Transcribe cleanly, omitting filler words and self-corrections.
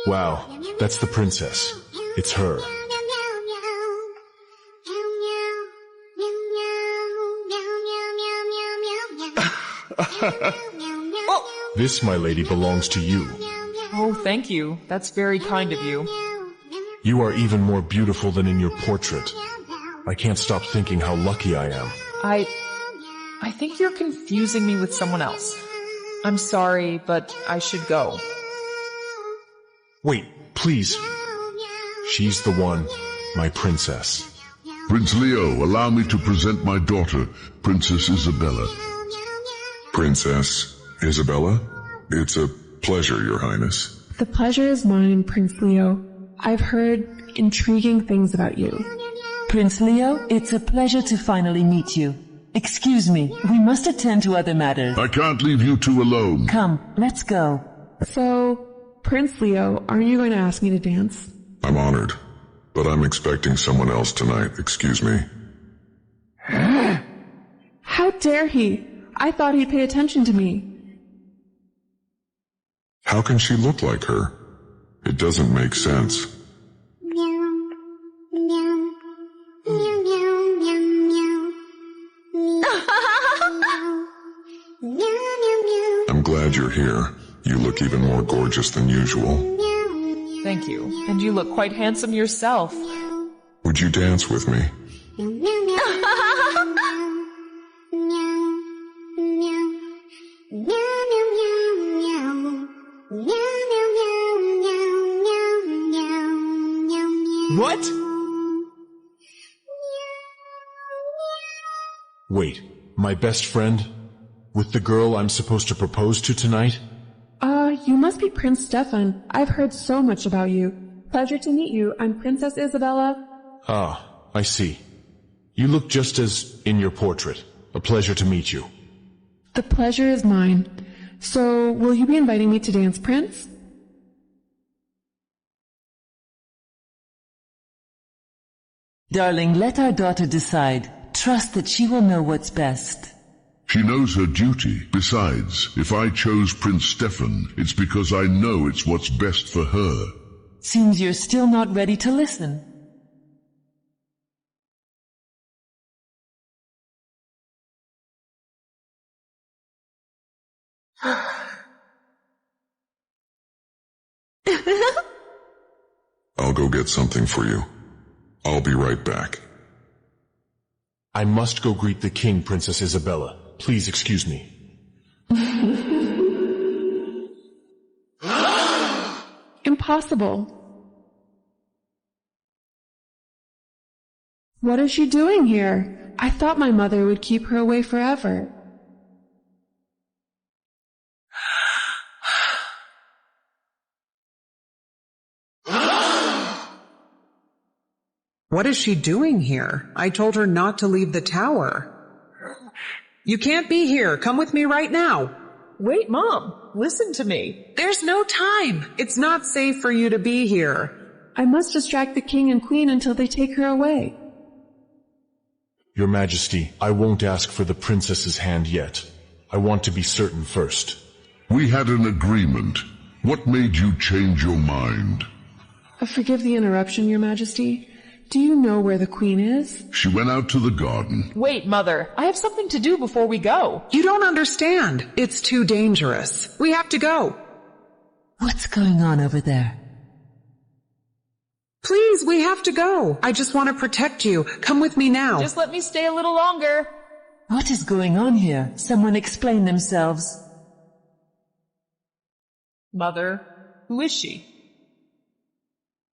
Wow, that's the princess. It's her. This, my lady, belongs to you. Oh, thank you. That's very kind of you. You are even more beautiful than in your portrait. I can't stop thinking how lucky I am. I think you're confusing me with someone else. I'm sorry, but I should go. Wait, please. She's the one, my princess. Prince Leo, allow me to present my daughter, Princess Isabella. Princess Isabella? It's a pleasure, Your Highness. The pleasure is mine, Prince Leo. I've heard intriguing things about you. Prince Leo, it's a pleasure to finally meet you. Excuse me, we must attend to other matters. I can't leave you two alone. Come, let's go. So, Prince Leo, aren't you going to ask me to dance? I'm honored, but I'm expecting someone else tonight. Excuse me. How dare he? I thought he'd pay attention to me. How can she look like her? It doesn't make sense. I'm glad you're here. You look even more gorgeous than usual. Thank you. And you look quite handsome yourself. Would you dance with me? What? Wait, my best friend? With the girl I'm supposed to propose to tonight? You must be Prince Stefan. I've heard so much about you. Pleasure to meet you. I'm Princess Isabella. Ah, I see. You look just as in your portrait. A pleasure to meet you. The pleasure is mine. So, will you be inviting me to dance, Prince? Darling, let our daughter decide. Trust that she will know what's best. She knows her duty. Besides, if I chose Prince Stefan, it's because I know it's what's best for her. Seems you're still not ready to listen. I'll go get something for you. I'll be right back. I must go greet the king, Princess Isabella. Please excuse me. Impossible. What is she doing here? I thought my mother would keep her away forever. What is she doing here? I told her not to leave the tower. You can't be here. Come with me right now. Wait, Mom. Listen to me. There's no time. It's not safe for you to be here. I must distract the king and queen until they take her away. Your Majesty, I won't ask for the princess's hand yet. I want to be certain first. We had an agreement. What made you change your mind? Forgive the interruption, Your Majesty. Do you know where the queen is? She went out to the garden. Wait, Mother. I have something to do before we go. You don't understand. It's too dangerous. We have to go. What's going on over there? Please, we have to go. I just want to protect you. Come with me now. Just let me stay a little longer. What is going on here? Someone explain themselves. Mother, who is she?